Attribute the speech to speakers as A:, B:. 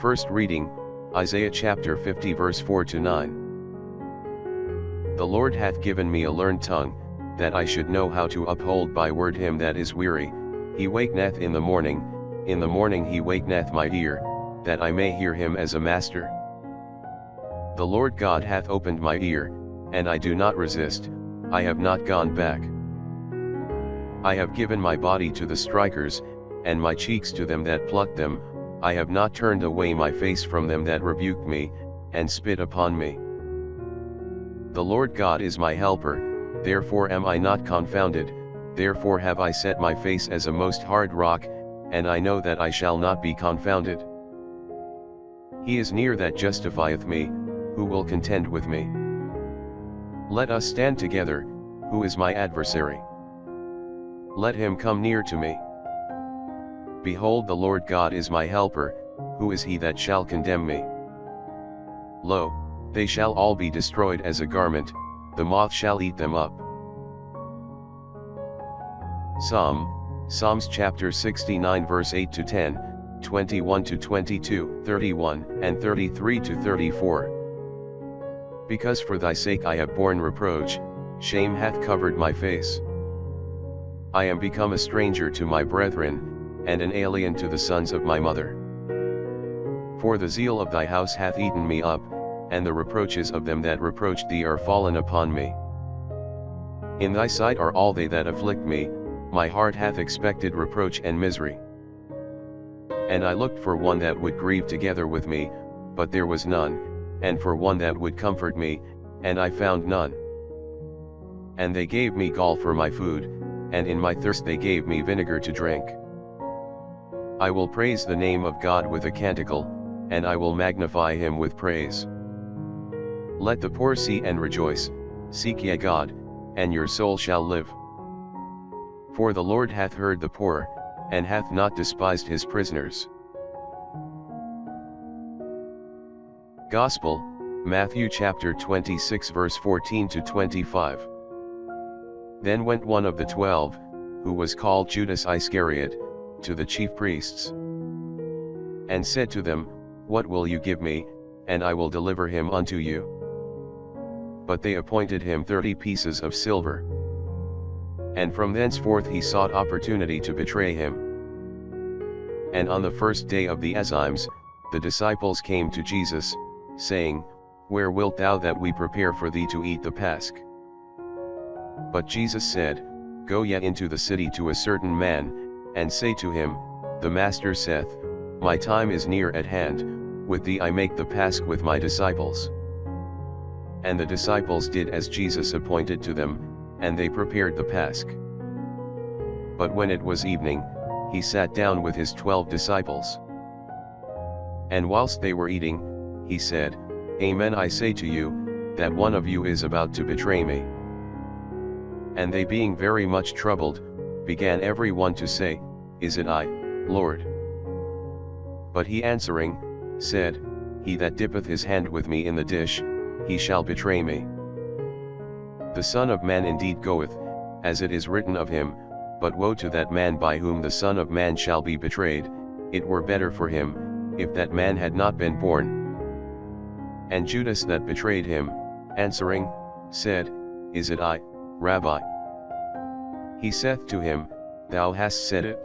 A: First reading, Isaiah chapter 50 verse 4 to 9. The Lord hath given me a learned tongue, that I should know how to uphold by word him that is weary. He wakeneth in the morning he wakeneth my ear, that I may hear him as a master. The Lord God hath opened my ear, and I do not resist, I have not gone back. I have given my body to the strikers, and my cheeks to them that plucked them, I have not turned away my face from them that rebuked me, and spit upon me. The Lord God is my helper, therefore am I not confounded, therefore have I set my face as a most hard rock, and I know that I shall not be confounded. He is near that justifieth me, who will contend with me? Let us stand together, who is my adversary? Let him come near to me. Behold, the Lord God is my helper, who is he that shall condemn me? Lo, they shall all be destroyed as a garment, the moth shall eat them up. Psalms chapter 69 verse 8 to 10, 21 to 22, 31, and 33 to 34. Because for thy sake I have borne reproach, shame hath covered my face. I am become a stranger to my brethren, and an alien to the sons of my mother. For the zeal of thy house hath eaten me up, and the reproaches of them that reproached thee are fallen upon me. In thy sight are all they that afflict me, my heart hath expected reproach and misery. And I looked for one that would grieve together with me, but there was none, and for one that would comfort me, and I found none. And they gave me gall for my food, and in my thirst they gave me vinegar to drink. I will praise the name of God with a canticle, and I will magnify him with praise. Let the poor see and rejoice, seek ye God, and your soul shall live. For the Lord hath heard the poor, and hath not despised his prisoners. Gospel, Matthew chapter 26 verse 14 to 25. Then went one of the 12, who was called Judas Iscariot, to the chief priests, and said to them, What will you give me, and I will deliver him unto you? But they appointed him 30 pieces of silver. And from thenceforth he sought opportunity to betray him. And on the first day of the Azymes, the disciples came to Jesus, saying, Where wilt thou that we prepare for thee to eat the Pasch? But Jesus said, Go ye into the city to a certain man, and say to him, The Master saith, My time is near at hand, with thee I make the Pasch with my disciples. And the disciples did as Jesus appointed to them, and they prepared the Pasch. But when it was evening, he sat down with his 12 disciples. And whilst they were eating, he said, Amen I say to you, that one of you is about to betray me. And they being very much troubled, began every one to say, Is it I, Lord? But he answering, said, He that dippeth his hand with me in the dish, he shall betray me. The Son of Man indeed goeth, as it is written of him, but woe to that man by whom the Son of Man shall be betrayed. It were better for him, if that man had not been born. And Judas that betrayed him, answering, said, Is it I, Rabbi? He saith to him, Thou hast said it.